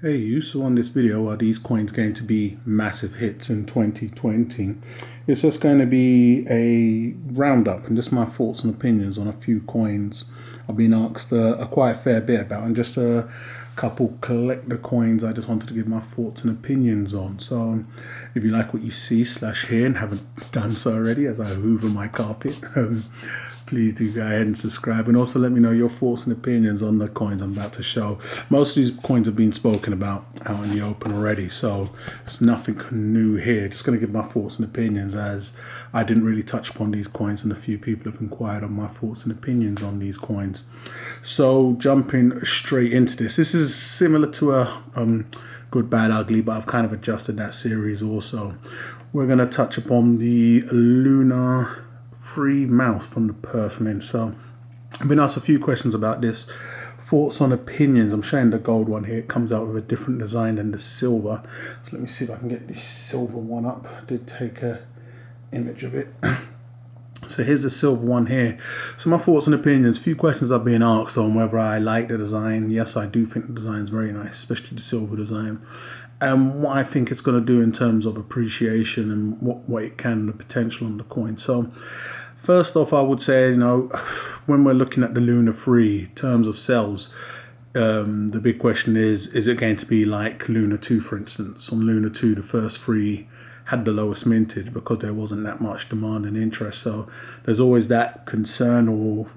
Hey you, so on this video, are these coins going to be massive hits in 2020? It's just going to be a roundup and just my thoughts and opinions on a few coins I've been asked a quite fair bit about, and just a couple collector coins I just wanted to give my thoughts and opinions on. So if you like what you see / hear and haven't done so already as I hoover my carpet, please do go ahead and subscribe, and also let me know your thoughts and opinions on the coins I'm about to show. Most of these coins have been spoken about out in the open already, so it's nothing new here. Just going to give my thoughts and opinions, as I didn't really touch upon these coins and a few people have inquired on my thoughts and opinions on these coins. So jumping straight into this is similar to a Good Bad Ugly, but I've kind of adjusted that series also. We're going to touch upon the Lunar Free Mouse from the Perth Mint. So I've been asked a few questions about this. Thoughts on opinions. I'm showing the gold one here. It comes out with a different design than the silver. So let me see if I can get this silver one up. I did take a image of it. So here's the silver one here. So my thoughts and opinions. A few questions I've been asked on whether I like the design. Yes, I do think the design is very nice, especially the silver design. And what I think it's going to do in terms of appreciation and what it can, the potential on the coin. So first off, I would say, when we're looking at the Lunar Free in terms of sales, the big question is it going to be like Lunar 2, for instance? On Lunar 2, the first three had the lowest mintage because there wasn't that much demand and interest. So there's always that concern or,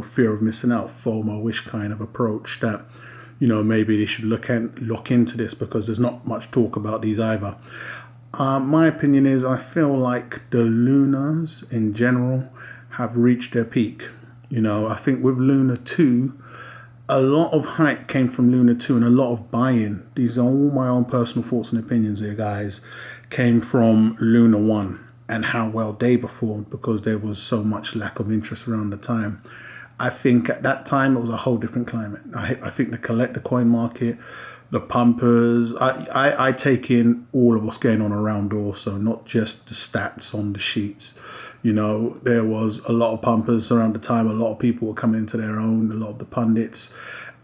fear of missing out, FOMO-ish kind of approach that, maybe they should look into this because there's not much talk about these either. My opinion is I feel like the Lunars in general have reached their peak. I think with Lunar 2, a lot of hype came from Lunar 2 and a lot of buy-in. These are all my own personal thoughts and opinions here, guys. Came from Lunar 1 and how well they performed because there was so much lack of interest around the time. I think at that time it was a whole different climate. I think the collector coin market, the pumpers, I take in all of what's going on around also, not just the stats on the sheets. There was a lot of pumpers around the time. A lot of people were coming into their own, a lot of the pundits,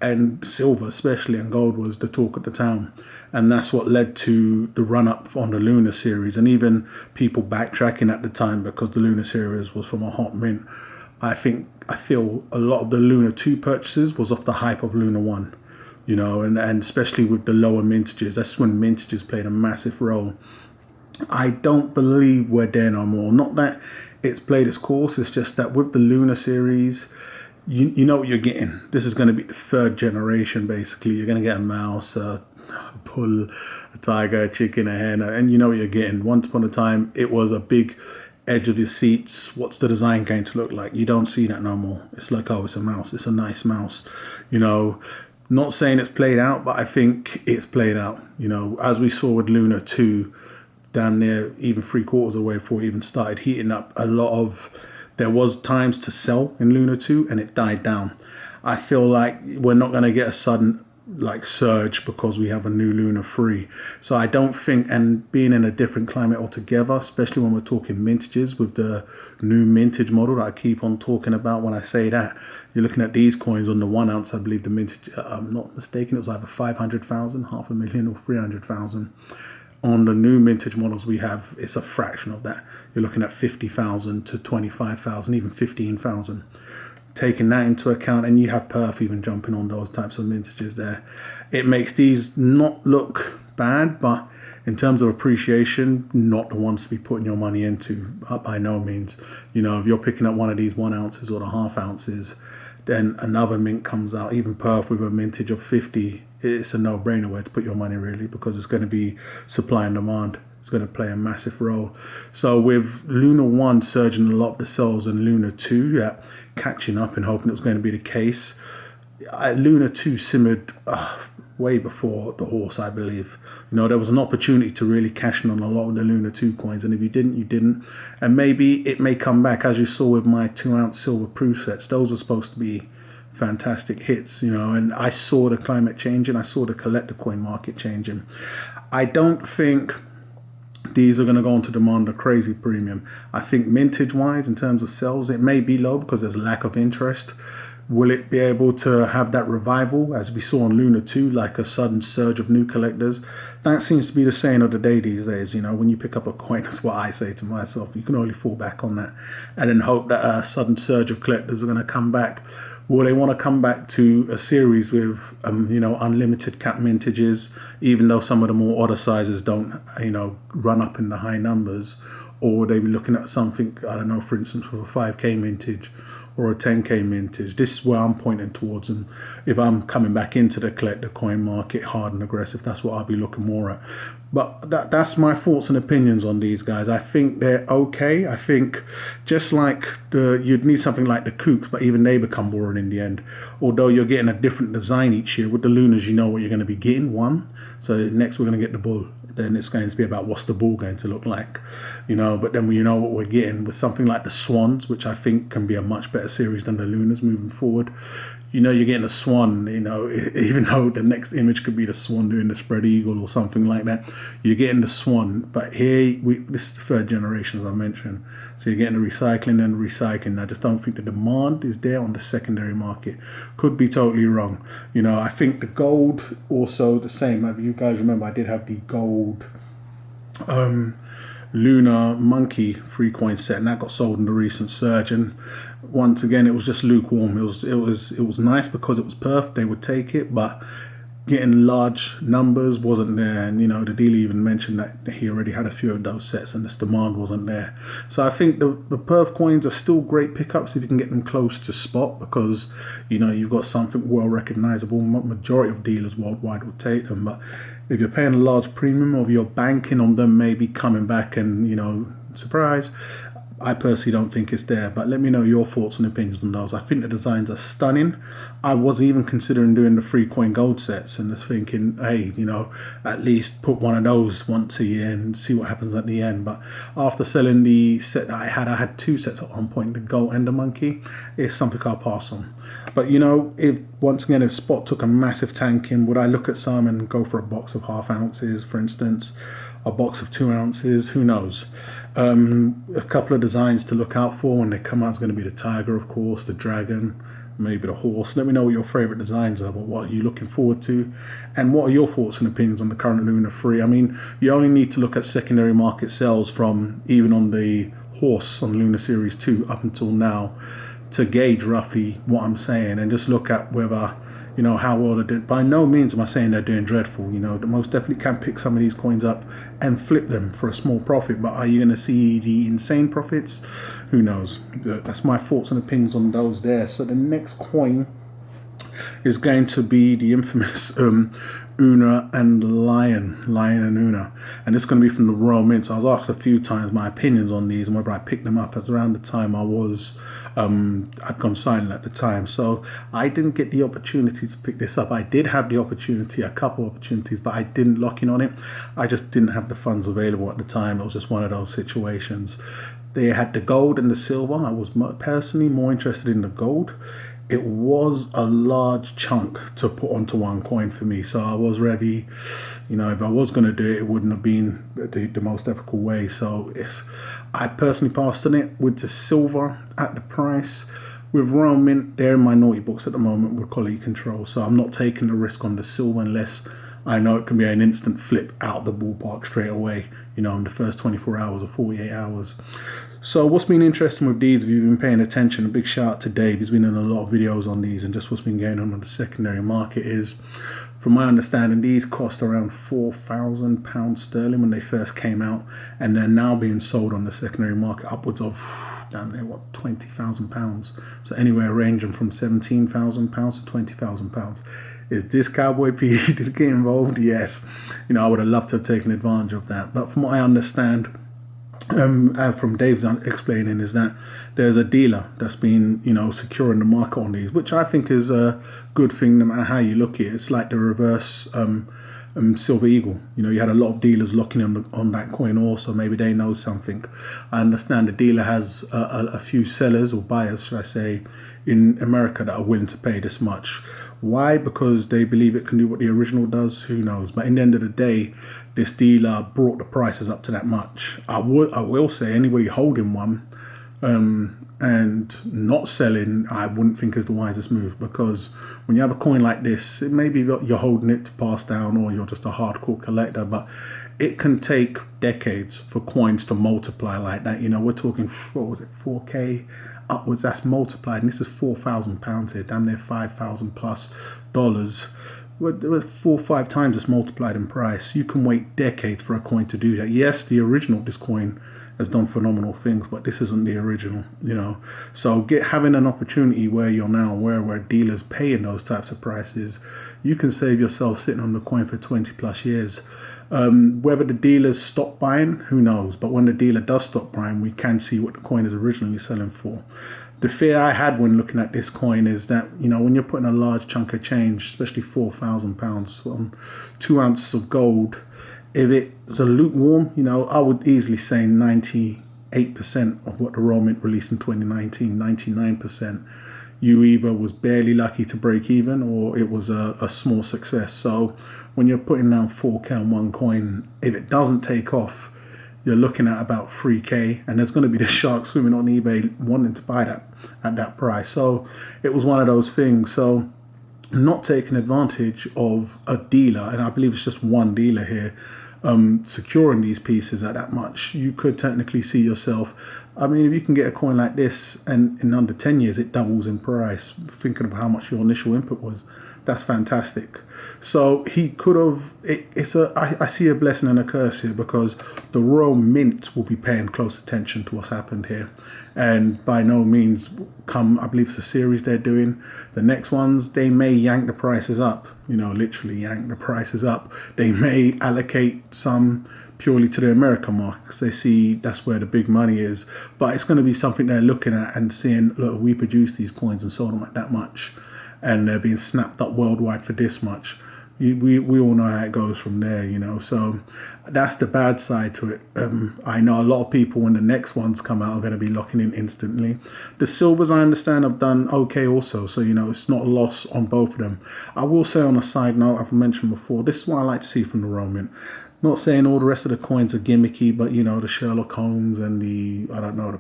and silver especially and gold was the talk of the town. And that's what led to the run-up on the Lunar series, and even people backtracking at the time because the Lunar series was from a hot mint. I feel a lot of the Lunar 2 purchases was off the hype of Lunar 1. And especially with the lower mintages, that's when mintages played a massive role. I don't believe we're there no more. Not that it's played its course, it's just that with the Lunar series, you know what you're getting. This is going to be the third generation, basically. You're going to get a mouse, a bull, a tiger, a chicken, a hen, and you know what you're getting. Once upon a time, it was a big edge of your seats. What's the design going to look like? You don't see that no more. It's like, oh, it's a mouse. It's a nice mouse. Not saying it's played out, but I think it's played out. As we saw with Lunar 2, damn near even 3/4 of the way before it even started heating up, there was times to sell in Lunar 2 and it died down. I feel like we're not going to get a sudden surge because we have a new Lunar 3. So I don't think, and being in a different climate altogether, especially when we're talking mintages with the new mintage model that I keep on talking about. When I say that, you're looking at these coins on the 1 ounce, I believe the mintage, I'm not mistaken, it was either 500,000, 500,000 or 300,000. On the new mintage models we have, it's a fraction of that. You're looking at 50,000 to 25,000, even 15,000. Taking that into account, and you have Perth even jumping on those types of mintages there, it makes these not look bad, but in terms of appreciation, not the ones to be putting your money into, by no means. If you're picking up one of these 1 ounces or the 1/2 ounces, then another mint comes out, even Perth with a mintage of 50, it's a no-brainer where to put your money really, because it's going to be supply and demand. It's going to play a massive role. So with Lunar 1 surging a lot of the sales and Lunar 2 catching up and hoping it was going to be the case, Lunar 2 simmered way before the horse, I believe. There was an opportunity to really cash in on a lot of the Lunar 2 coins, and if you didn't, you didn't. And maybe it may come back, as you saw with my 2 ounce silver proof sets. Those were supposed to be fantastic hits, and I saw the climate changing. I saw the collector coin market changing. I don't think these are going to go on to demand a crazy premium. I think mintage wise, in terms of sales, it may be low because there's lack of interest. Will it be able to have that revival as we saw on Luna 2, like a sudden surge of new collectors? That seems to be the saying of the day these days. When you pick up a coin, that's what I say to myself. You can only fall back on that and then hope that a sudden surge of collectors are going to come back. Will they want to come back to a series with, unlimited cap mintages, even though some of the more odder sizes don't, run up in the high numbers? Or will they be looking at something, I don't know, for instance, with a 5K mintage or a 10K mintage? This is where I'm pointing towards. And if I'm coming back into the collector coin market hard and aggressive, that's what I'll be looking more at. But that's my thoughts and opinions on these guys. I think they're okay. I think just like you'd need something like the Kooks, but even they become boring in the end. Although you're getting a different design each year. With the Lunas, you know what you're going to be getting, one. So next we're going to get the bull. Then it's going to be about what's the bull going to look like, But then you know what we're getting with something like the Swans, which I think can be a much better series than the Lunas moving forward. You're getting a swan, even though the next image could be the swan doing the spread eagle or something like that. You're getting the swan, but here, this is the third generation, as I mentioned. So you're getting the recycling and recycling. I just don't think the demand is there on the secondary market. Could be totally wrong. I think the gold also the same. If you guys remember, I did have the gold Lunar Monkey 3-coin set, and that got sold in the recent surge. And once again, it was just lukewarm. It was nice because it was perf. They would take it, but getting large numbers wasn't there. And the dealer even mentioned that he already had a few of those sets, and this demand wasn't there. So I think the perf coins are still great pickups if you can get them close to spot, because you've got something well recognizable. Majority of dealers worldwide will take them, but if you're paying a large premium, or if you're banking on them maybe coming back and, surprise, I personally don't think it's there. But let me know your thoughts and opinions on those. I think the designs are stunning. I was even considering doing the 3-coin gold sets and just thinking, hey, at least put one of those once a year and see what happens at the end. But after selling the set that I had 2 sets at one point, the gold and the monkey, it's something I'll pass on. But if spot took a massive tank in, would I look at some and go for a box of half ounces, for instance, a box of 2 ounces? Who knows? A couple of designs to look out for when they come out is going to be the tiger, of course, the dragon, maybe the horse. Let me know what your favorite designs are, but what are you looking forward to, and what are your thoughts and opinions on the current Luna 3? I mean, you only need to look at secondary market sales from even on the horse on Luna Series 2 up until now to gauge roughly what I'm saying, and just look at whether how well they did. By no means am I saying they're doing dreadful. They most definitely can pick some of these coins up and flip them for a small profit. But are you going to see the insane profits? Who knows? That's my thoughts and opinions on those there. So the next coin is going to be the infamous Una and Lian and Una, and it's going to be from the Royal Mint. So I was asked a few times my opinions on these and whether I picked them up. As around the time I was I'd gone silent at the time, so I didn't get the opportunity to pick this up. I did have the opportunity, a couple opportunities, but I didn't lock in on it. I just didn't have the funds available at the time. It was just one of those situations. They had the gold and the silver. I was personally more interested in the gold. It was a large chunk to put onto one coin for me, so I was ready. If I was going to do it, it wouldn't have been the most ethical way. So if I personally passed on it with the silver at the price, with Royal Mint, they're in my naughty books at the moment with quality control, so I'm not taking the risk on the silver unless I know it can be an instant flip out the ballpark straight away, in the first 24 hours or 48 hours. So what's been interesting with these, if you've been paying attention, a big shout out to Dave. He's been in a lot of videos on these, and just what's been going on the secondary market is, from my understanding, these cost around £4,000 sterling when they first came out, and they're now being sold on the secondary market upwards of £20,000. So anywhere ranging from £17,000 to £20,000. Is this Cowboy P did it get involved? Yes. I would have loved to have taken advantage of that. But from what I understand, from Dave's explaining, is that there's a dealer that's been, securing the market on these, which I think is a good thing no matter how you look at it. It's like the reverse Silver Eagle. You had a lot of dealers locking on that coin also. Maybe they know something. I understand the dealer has a few sellers, or buyers, should I say, in America that are willing to pay this much. Why? Because they believe it can do what the original does. Who knows? But in the end of the day, this dealer brought the prices up to that much. I will say anybody holding one, And not selling, I wouldn't think is the wisest move, because when you have a coin like this, it maybe you're holding it to pass down, or you're just a hardcore collector, but it can take decades for coins to multiply like that. We're talking, what was it, 4K upwards, that's multiplied, and this is £4,000 here, damn near $5,000 plus dollars. We're 4 or 5 times it's multiplied in price. You can wait decades for a coin to do that. Yes, the original of this coin has done phenomenal things, but this isn't the original, So having an opportunity where you're now where dealers paying those types of prices, you can save yourself sitting on the coin for 20 plus years. Whether the dealers stop buying, who knows? But when the dealer does stop buying, we can see what the coin is originally selling for. The fear I had when looking at this coin is that, when you're putting a large chunk of change, especially £4,000 on 2 ounces of gold, if it's a lukewarm, I would easily say 98% of what the Royal Mint released in 2019, 99%, you either was barely lucky to break even, or it was a small success. So when you're putting down 4K on one coin, if it doesn't take off, you're looking at about 3K, and there's going to be the sharks swimming on eBay wanting to buy that at that price. So it was one of those things. So not taking advantage of a dealer, and I believe it's just one dealer here, securing these pieces at that much, you could technically see yourself, if you can get a coin like this and in under 10 years it doubles in price, thinking of how much your initial input was, that's fantastic. So he could have, I see a blessing and a curse here, because the Royal Mint will be paying close attention to what's happened here, and by no means I believe it's a series they're doing, the next ones, they may yank the prices up, literally yank the prices up. They may allocate some purely to the American market, because they see that's where the big money is, but it's going to be something they're looking at and seeing, look, we produce these coins and sold them at that much, and they're being snapped up worldwide for this much. We all know how it goes from there, so that's the bad side to it. I know a lot of people, when the next ones come out, are going to be locking in instantly. The silvers, I understand, have done okay also, so it's not a loss on both of them. I will say, on a side note, I've mentioned before, this is what I like to see from the Royal Mint. Not saying all the rest of the coins are gimmicky, but the Sherlock Holmes and the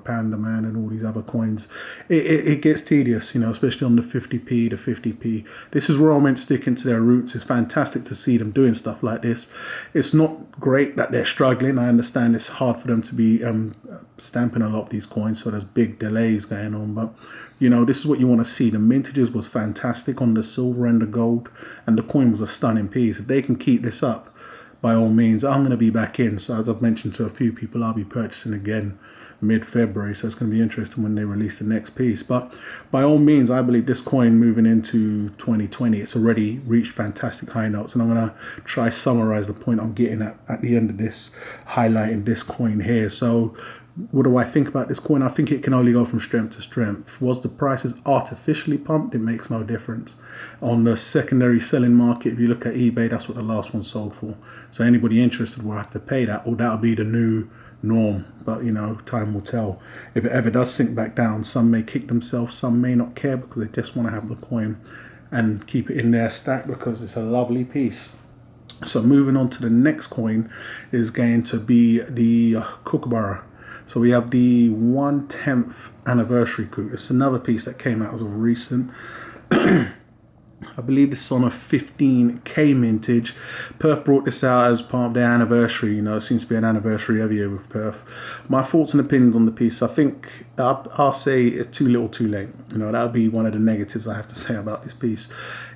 Panda Man and all these other coins, it gets tedious, especially on the 50p, the 50p. This is Royal Mint sticking to their roots. It's fantastic to see them doing stuff like this. It's not great that they're struggling. I understand it's hard for them to be stamping a lot of these coins, so there's big delays going on, but this is what you want to see. The mintages was fantastic on the silver and the gold, and the coin was a stunning piece. If they can keep this up, by all means, I'm going to be back in. So as I've mentioned to a few people, I'll be purchasing again mid-February. So it's going to be interesting when they release the next piece. But by all means, I believe this coin moving into 2020, it's already reached fantastic high notes. And I'm going to try summarize the point I'm getting at the end of this, highlighting this coin here. So what do I think about this coin? I think it can only go from strength to strength. Was the prices artificially pumped? It makes no difference. On the secondary selling market, if you look at eBay, that's what the last one sold for. So anybody interested will have to pay that, or that'll be the new norm. But time will tell. If it ever does sink back down, some may kick themselves, some may not care, because they just want to have the coin and keep it in their stack because it's a lovely piece. So moving on to the next coin is going to be the Kookaburra. So we have the 1/10th anniversary Kook. It's another piece that came out as of recent. I believe this is on a 15K mintage. Perth brought this out as part of their anniversary. It seems to be an anniversary every year with Perth. My thoughts and opinions on the piece, I think I'll say it's too little too late. That would be one of the negatives I have to say about this piece.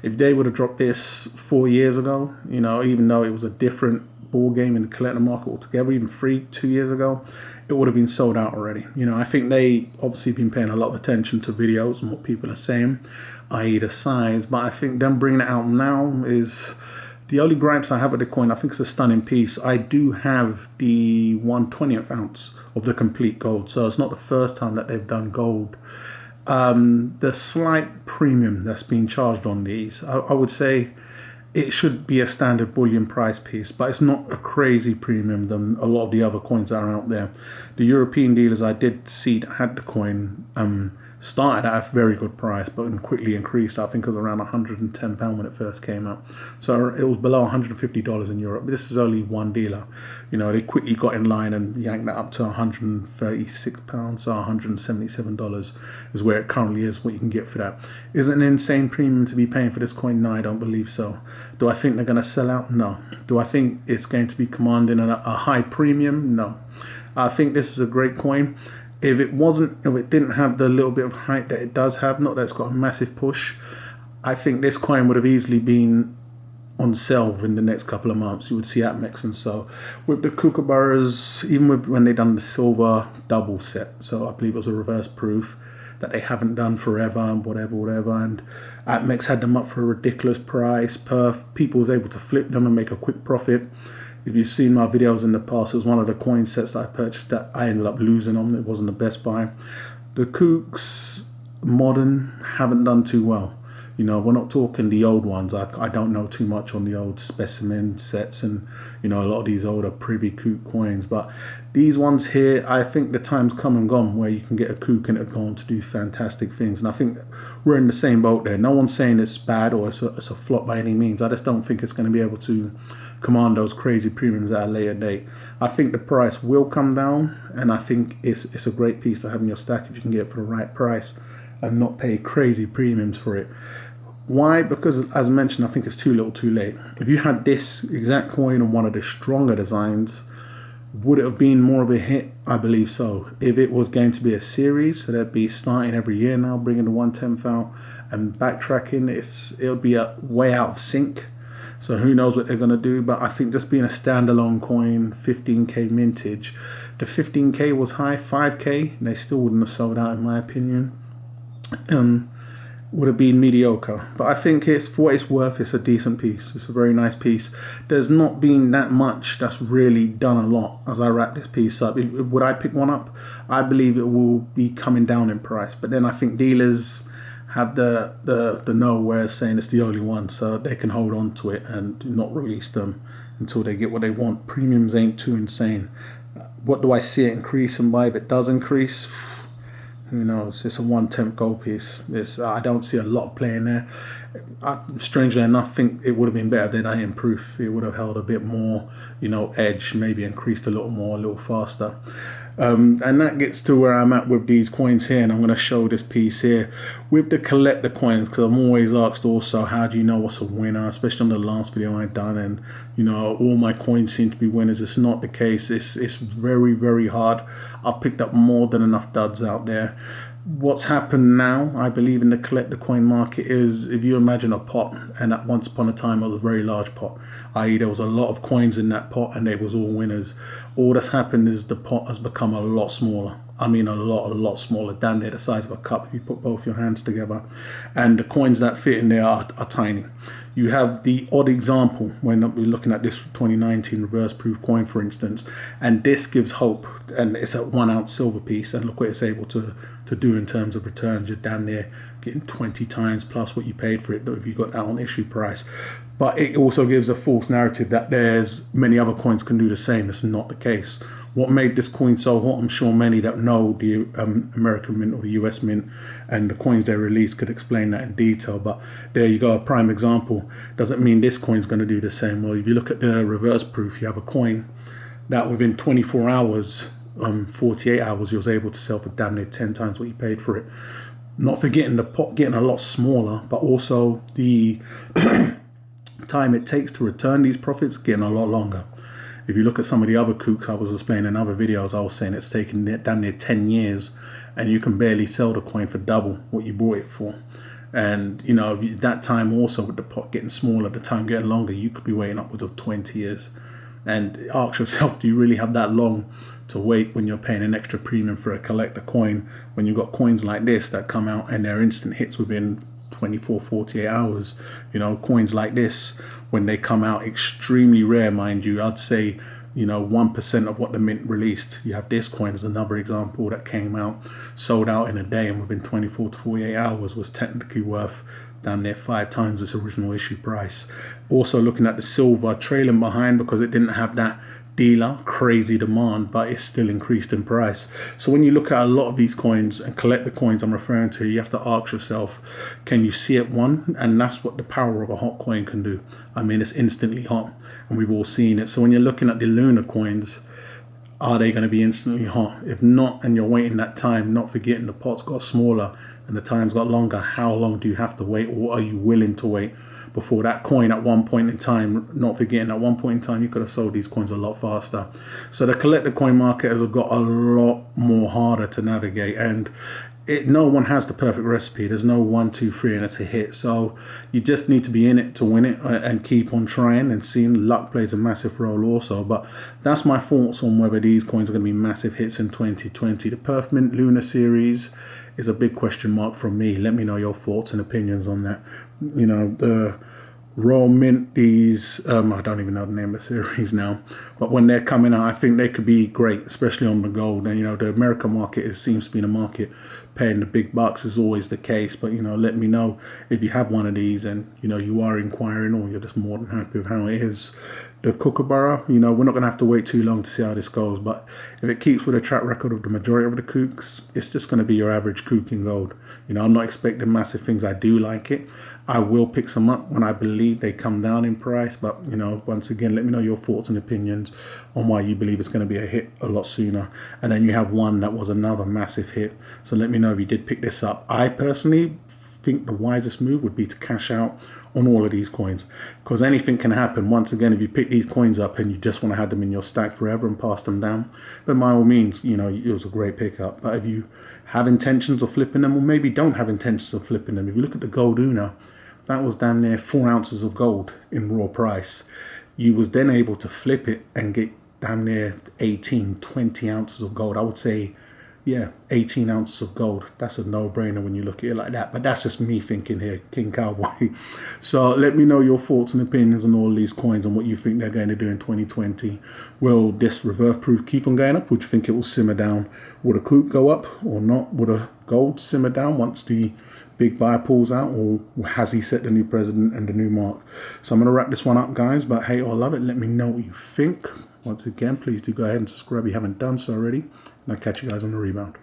If they would have dropped this 4 years ago, even though it was a different ball game in the collector market altogether, even 2 years ago, it would have been sold out already. I think they obviously been paying a lot of attention to videos and what people are saying, i.e. the size, but I think them bringing it out now is the only gripes I have with the coin. I think it's a stunning piece. I do have the 1/20th ounce of the complete gold, so it's not the first time that they've done gold. The slight premium that's being charged on these, I would say it should be a standard bullion price piece, but it's not a crazy premium than a lot of the other coins that are out there. The European dealers I did see that had the coin started at a very good price, but then quickly increased. I think it was around £110 when it first came out. So it was below $150 in Europe. But this is only one dealer. You know, they quickly got in line and yanked that up to £136, so $177 is where it currently is, what you can get for that. Is it an insane premium to be paying for this coin? No, I don't believe so. Do I think they're going to sell out? No. Do I think it's going to be commanding a high premium? No. I think this is a great coin. If it didn't have the little bit of hype that it does have, not that it's got a massive push, I think this coin would have easily been on sale within the next couple of months. You would see APMEX and so. With the Kookaburras, even when they done the silver double set, so I believe it was a reverse proof that they haven't done forever and whatever, and APMEX had them up for a ridiculous price. People was able to flip them and make a quick profit. If you've seen my videos in the past, it was one of the coin sets that I purchased that I ended up losing on. It wasn't the best buy. The Kooks modern haven't done too well. You know, we're not talking the old ones. I don't know too much on the old specimen sets and, you know, a lot of these older privy Kook coins. But these ones here, I think the time's come and gone where you can get a Kook and it's going to do fantastic things. And I think we're in the same boat there. No one's saying it's bad or it's a flop by any means. I just don't think it's going to be able to command those crazy premiums at a later date. I think the price will come down, and I think it's a great piece to have in your stack if you can get it for the right price and not pay crazy premiums for it. Why? Because as mentioned, I think it's too little too late. If you had this exact coin on one of the stronger designs, would it have been more of a hit? I believe so. If it was going to be a series, so that'd be starting every year now, bringing the 1/10th out and backtracking, it would be a way out of sync. So who knows what they're going to do. But I think just being a standalone coin, 15k mintage, the 15k was high, 5k, they still wouldn't have sold out in my opinion. Would have been mediocre. But I think it's, for what it's worth, it's a decent piece. It's a very nice piece. There's not been that much that's really done a lot as I wrap this piece up. Would I pick one up? I believe it will be coming down in price. But then I think dealers have the know where saying it's the only one, so they can hold on to it and not release them until they get what they want. Premiums ain't too insane. What do I see it increase and by? If it does increase, who knows? It's a 1/10 gold piece. I don't see a lot of play in there. Strangely enough, I think it would have been better than I in proof. It would have held a bit more, edge, maybe increased a little more, a little faster. And that gets to where I'm at with these coins here, and I'm going to show this piece here with the collector coins, because I'm always asked also, how do you know what's a winner, especially on the last video I've done, and all my coins seem to be winners. It's not the case. It's very, very hard. I've picked up more than enough duds out there. What's happened now, I believe, in the collector coin market is, if you imagine a pot, and at once upon a time it was a very large pot, i.e. there was a lot of coins in that pot and they was all winners. All that's happened is the pot has become a lot smaller. I mean a lot smaller, damn near the size of a cup if you put both your hands together. And the coins that fit in there are tiny. You have the odd example when we're looking at this 2019 reverse proof coin, for instance, and this gives hope, and it's a 1 ounce silver piece, and look what it's able to do in terms of returns. You're damn near getting 20 times plus what you paid for it if you got that on issue price. But it also gives a false narrative that there's many other coins can do the same. It's not the case. What made this coin so hot, I'm sure many that know the American Mint or the US Mint and the coins they release could explain that in detail. But there you go, a prime example. Doesn't mean this coin's going to do the same. Well, if you look at the reverse proof, you have a coin that within 24 hours, 48 hours, you was able to sell for damn near 10 times what you paid for it. Not forgetting the pot getting a lot smaller, but also the time it takes to return these profits getting a lot longer. If you look at some of the other kooks I was explaining in other videos, I was saying it's taken damn near 10 years and you can barely sell the coin for double what you bought it for. And that time also, with the pot getting smaller, the time getting longer, you could be waiting upwards of 20 years. And ask yourself, do you really have that long to wait when you're paying an extra premium for a collector coin, when you've got coins like this that come out and they're instant hits within 24, 48 hours? Coins like this, when they come out, extremely rare, mind you. I'd say 1% of what the mint released. You have this coin as another example that came out, sold out in a day, and within 24 to 48 hours was technically worth damn near 5 times its original issue price. Also looking at the silver, trailing behind because it didn't have that dealer, crazy demand, but it's still increased in price. So when you look at a lot of these coins and collect the coins I'm referring to, you have to ask yourself, can you see it? One, and that's what the power of a hot coin can do. I mean, it's instantly hot, and we've all seen it. So when you're looking at the lunar coins, are they going to be instantly hot? If not, and you're waiting that time, not forgetting the pot's got smaller and the time's got longer, how long do you have to wait, or are you willing to wait before that coin at one point in time? Not forgetting at one point in time you could have sold these coins a lot faster. So the collector coin market has got a lot more harder to navigate, and no one has the perfect recipe. There's no 1, 2, 3 and it's a hit. So you just need to be in it to win it and keep on trying and seeing. Luck plays a massive role also. But that's my thoughts on whether these coins are going to be massive hits in 2020. The Perth Mint Lunar series is a big question mark from me. Let me know your thoughts and opinions on that. You know, the Royal Mint, these, I don't even know the name of the series now, but when they're coming out, I think they could be great, especially on the gold. And, you know, the American market seems to be the market paying the big bucks, is always the case. But, you know, let me know if you have one of these and, you know, you are inquiring, or you're just more than happy with how it is. The Kookaburra, you know, we're not going to have to wait too long to see how this goes, but if it keeps with a track record of the majority of the kooks, it's just going to be your average kook in gold. You know, I'm not expecting massive things. I do like it. I will pick some up when I believe they come down in price, but, you know, once again, let me know your thoughts and opinions on why you believe it's going to be a hit a lot sooner. And then you have one that was another massive hit, so let me know if you did pick this up. I personally think the wisest move would be to cash out on all of these coins, because anything can happen. Once again, if you pick these coins up and you just want to have them in your stack forever and pass them down, then by all means, you know, it was a great pickup. But if you have intentions of flipping them, or maybe don't have intentions of flipping them, if you look at the gold Una, that was damn near 4 ounces of gold in raw price. You was then able to flip it and get damn near 18, 20 ounces of gold. I would say, yeah, 18 ounces of gold. That's a no-brainer when you look at it like that. But that's just me thinking here, King Cowboy. So let me know your thoughts and opinions on all these coins and what you think they're going to do in 2020. Will this reverse proof keep on going up? Would you think it will simmer down? Would a kook go up or not? Would a gold simmer down once the big buy pulls out, or has he set the new president and the new mark? So I'm going to wrap this one up, guys, but hate or love it, let me know what you think. Once again, please do go ahead and subscribe if you haven't done so already, and I'll catch you guys on the rebound.